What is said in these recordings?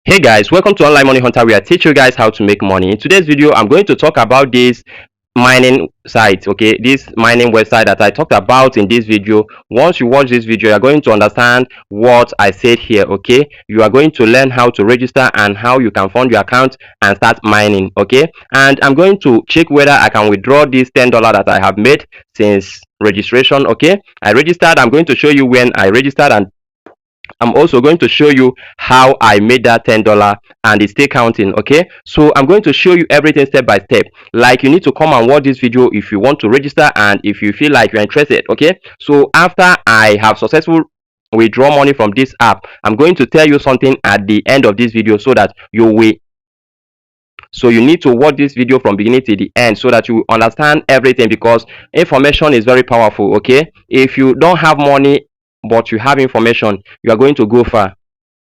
Hey guys, welcome to Online Money Hunter, where I teach you guys how to make money. In today's video, I'm going to talk about this mining site, okay, this mining website that I talked about in this video. Once you watch this video, you're going to understand what I said here, okay. You are going to learn how to register and how you can fund your account and start mining, okay. And I'm going to check whether I can withdraw this $10 that I have made since registration, okay. I registered. I'm going to show you when I registered, and I'm also going to show you how I made that $10 and it's still counting, okay. So I'm going to show you everything step by step. Like, you need to come and watch this video if you want to register and if you feel like you're interested, okay. So after I have successful withdraw money from this app, I'm going to tell you something at the end of this video so that you will need to watch this video from beginning to the end so that you understand everything, because information is very powerful, okay. If you don't have money but you have information, you are going to go far.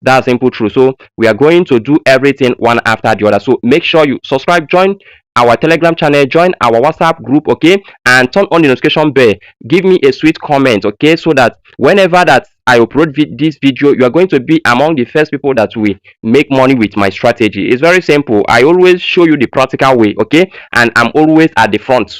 That's simple truth. So we are going to do everything one after the other. So make sure you subscribe, join our Telegram channel, join our WhatsApp group, okay, and turn on the notification bell. Give me a sweet comment, okay, so that whenever that I upload this video, you are going to be among the first people that will make money with my strategy. It's very simple. I always show you the practical way, okay, and I'm always at the front.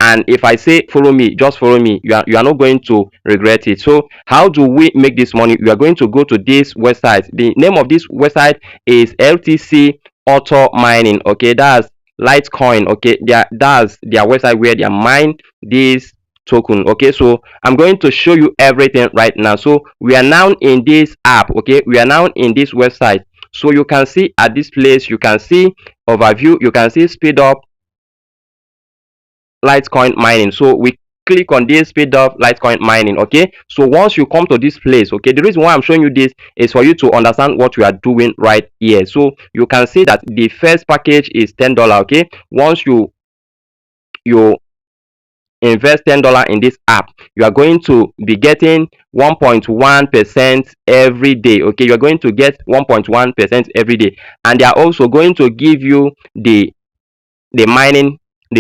And if I say follow me, just follow me, you are not going to regret it. So how do we make this money? You are going to go to this website. The name of this website is Ltcautomining, okay. That's Litecoin, okay. That's their website where they mine this token, okay. So I'm going to show you everything right now. So we are now in this app, okay. We are now in this website. So you can see at this place, you can see overview, you can see speed up Litecoin mining. So we click on this speed up Litecoin mining, okay. So once you come to this place, okay, the reason why I'm showing you this is for you to understand what we are doing right here. So you can see that the first package is $10, okay. Once you invest $10 in this app, you are going to be getting 1.1% every day, okay. You're going to get 1.1% every day, and they are also going to give you the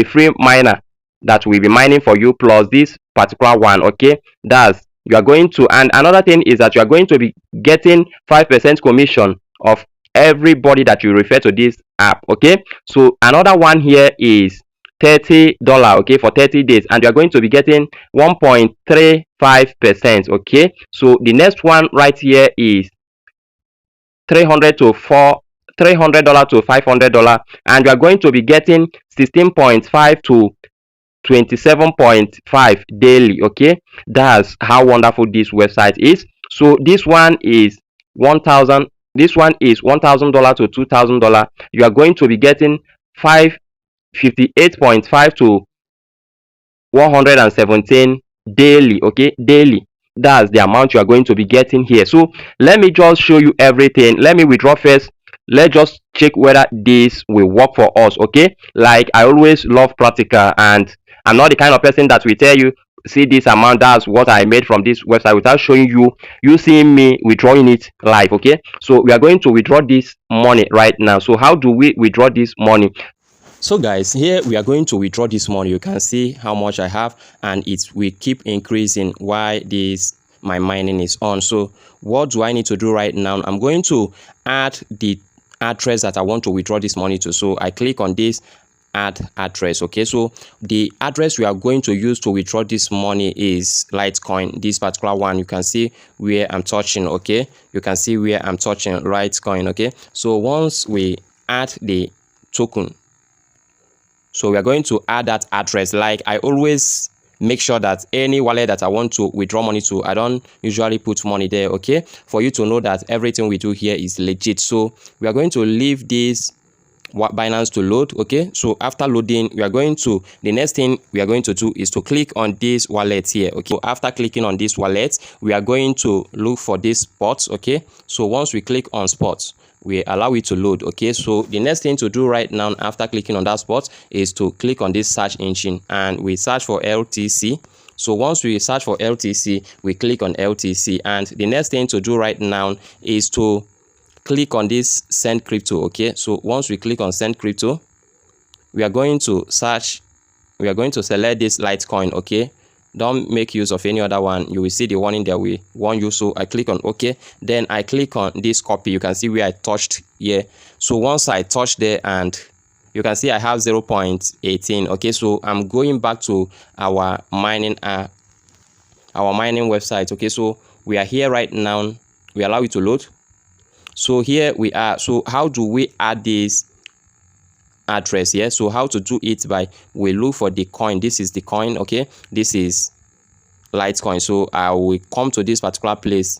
free miner that will be mining for you, plus this particular one, okay. That's you are going to, and another thing is that you are going to be getting 5% commission of everybody that you refer to this app, okay. So another one here is $30, okay, for 30 days, and you are going to be getting 1.35%, okay. So the next one right here is $300 to $500, and you are going to be getting 16.5 to 27.5 daily, okay. That's how wonderful this website is. So this one is $1,000. This one is $1,000 to $2,000. You are going to be getting 58.5 to 117 daily, okay, daily. That's the amount you are going to be getting here. So let me just show you everything. Let me withdraw first. Let's just check whether this will work for us, okay. Like, I always love practical, and I'm not the kind of person that will tell you, see this amount, that's what I made from this website, without showing you seeing me withdrawing it live, okay. So we are going to withdraw this money right now. So how do we withdraw this money? So guys, here we are going to withdraw this money. You can see how much I have, and it will keep increasing while my mining is on. So what do I need to do right now? I'm going to add the address that I want to withdraw this money to. So I click on this add address, okay. So the address we are going to use to withdraw this money is Litecoin, this particular one. You can see where I'm touching, okay. You can see where I'm touching Litecoin, okay. So once we add the token, so we are going to add that address. Like, I always make sure that any wallet that I want to withdraw money to, I don't usually put money there, okay, for you to know that everything we do here is legit. So we are going to leave this Binance to load, okay. So after loading, we are going to, the next thing we are going to do is to click on this wallet here, okay. So after clicking on this wallet, we are going to look for this spot, okay. So once we click on spots, we allow it to load, okay. So the next thing to do right now after clicking on that spot is to click on this search engine, and we search for LTC. So once we search for LTC, we click on LTC, and the next thing to do right now is to click on this send crypto, okay. So once we click on send crypto, we are going to search, we are going to select this Litecoin, okay. don't make use of any other one. You will see the warning that we want you. So I click on OK. Then I click on this copy. You can see where I touched here. So once I touch there, and you can see I have 0.18. okay, so I'm going back to our mining website. Okay, so we are here right now. We allow it to load. So here we are. So how do we add this address here? So how to do it? By we look for the coin. This is the coin. Okay, this is Litecoin. So I will come to this particular place.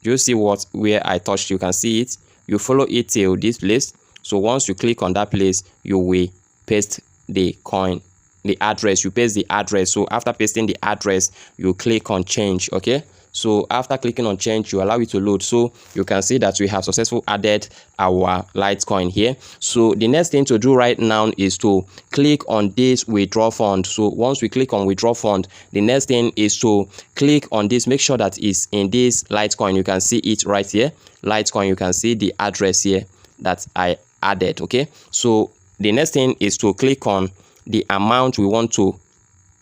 You see where I touched? You can see it. You follow it till this place. So once you click on that place, you will paste the coin, the address. You paste the address. So after pasting the address, you click on change. Okay, so after clicking on change, you allow it to load. So you can see that we have successfully added our Litecoin here. So the next thing to do right now is to click on this withdraw fund. So once we click on withdraw fund, the next thing is to click on this. Make sure that it's in this Litecoin. You can see it right here. Litecoin, you can see the address here that I added. Okay, so the next thing is to click on the amount we want to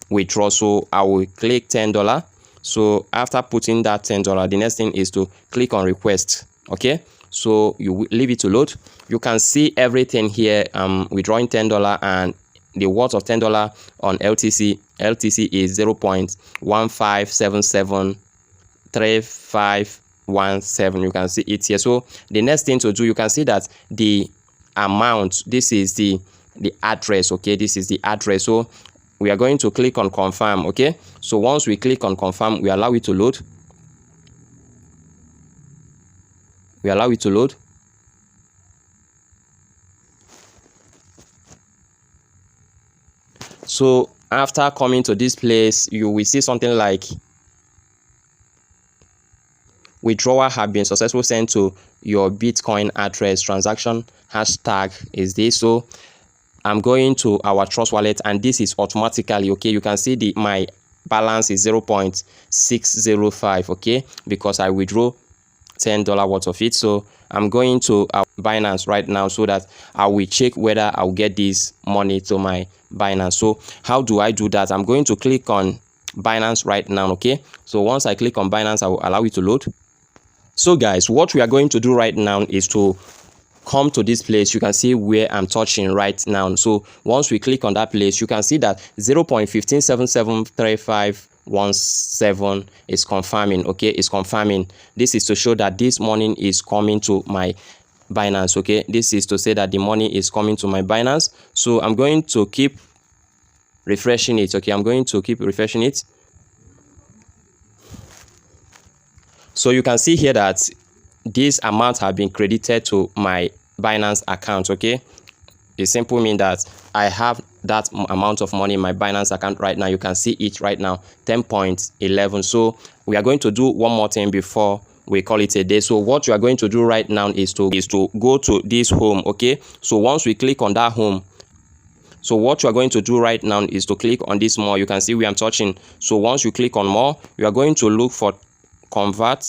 withdraw. So I will click $10. So after putting that $10, the next thing is to click on request. Okay, so you leave it to load. You can see everything here. Withdrawing $10, and the worth of $10 on LTC is 0.15773517. You can see it here. So the next thing to do, you can see that the amount, this is the address. Okay, this is the address. So we are going to click on confirm. Okay, so once we click on confirm, we allow it to load. We allow it to load. So after coming to this place, you will see something like withdrawal have been successfully sent to your Bitcoin address. Transaction hashtag is this. So I'm going to our Trust wallet, and this is automatically. Okay, you can see my balance is 0.605. okay, because I withdraw $10 worth of it. So I'm going to our Binance right now so that I will check whether I'll get this money to my Binance. So how do I do that? I'm going to click on Binance right now. Okay, so once I click on Binance, I will allow it to load. So guys, what we are going to do right now is to come to this place. You can see where I'm touching right now. So once we click on that place, you can see that 0.15773517 is confirming. Okay, it's confirming. This is to show that this money is coming to my Binance. Okay, this is to say that the money is coming to my Binance. So I'm going to keep refreshing it. Okay, I'm going to keep refreshing it. So you can see here that this amount have been credited to my Binance account. Okay, it simply means that I have that amount of money in my Binance account right now. You can see it right now, 10.11. So we are going to do one more thing before we call it a day. So what you are going to do right now is to go to this home. Okay, so once we click on that home, so what you are going to do right now is to click on this more. You can see where I'm touching. So once you click on more, you are going to look for convert.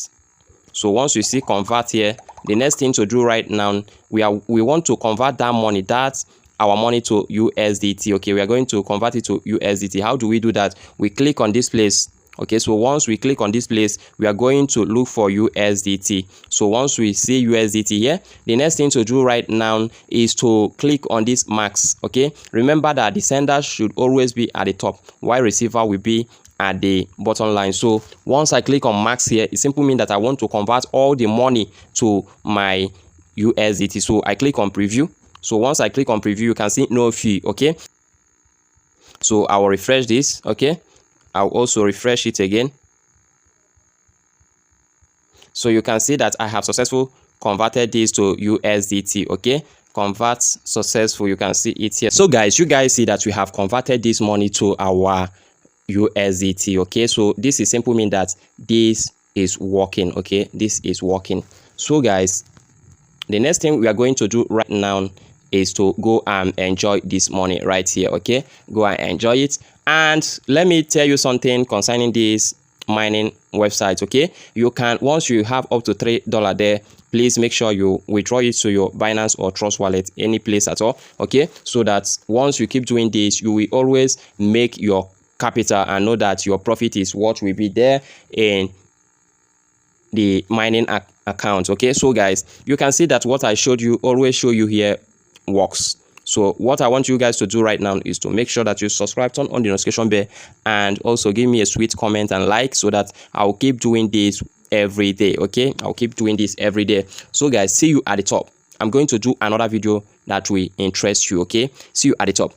So once you see convert here, the next thing to do right now, we want to convert that money, that's our money, to USDT. Okay, we are going to convert it to USDT. How do we do that? We click on this place. Okay, so once we click on this place, we are going to look for USDT. So once we see USDT here, the next thing to do right now is to click on this max. Okay, remember that the sender should always be at the top, while receiver will be at the bottom line. So once I click on max here, it simply means that I want to convert all the money to my USDT. So I click on preview. So once I click on preview, you can see no fee. Okay, so I will refresh this. Okay, I'll also refresh it again. So you can see that I have successfully converted this to USDT. Okay, convert successful. You can see it here. So guys, you guys see that we have converted this money to our USDT. Okay, so this is simply mean that this is working. Okay, this is working. So guys, the next thing we are going to do right now is to go and enjoy this money right here. Okay, go and enjoy it. And let me tell you something concerning this mining website. Okay, you can, once you have up to $3 there, please make sure you withdraw it to your Binance or Trust wallet, any place at all. Okay, so that once you keep doing this, you will always make your capital and know that your profit is what will be there in the mining account. Okay, so guys, you can see that what I showed you, always show you here, works. So what I want you guys to do right now is to make sure that you subscribe, turn on the notification bell, and also give me a sweet comment and like, so that I'll keep doing this every day. Okay, I'll keep doing this every day. So guys, see you at the top. I'm going to do another video that will interest you. Okay, see you at the top.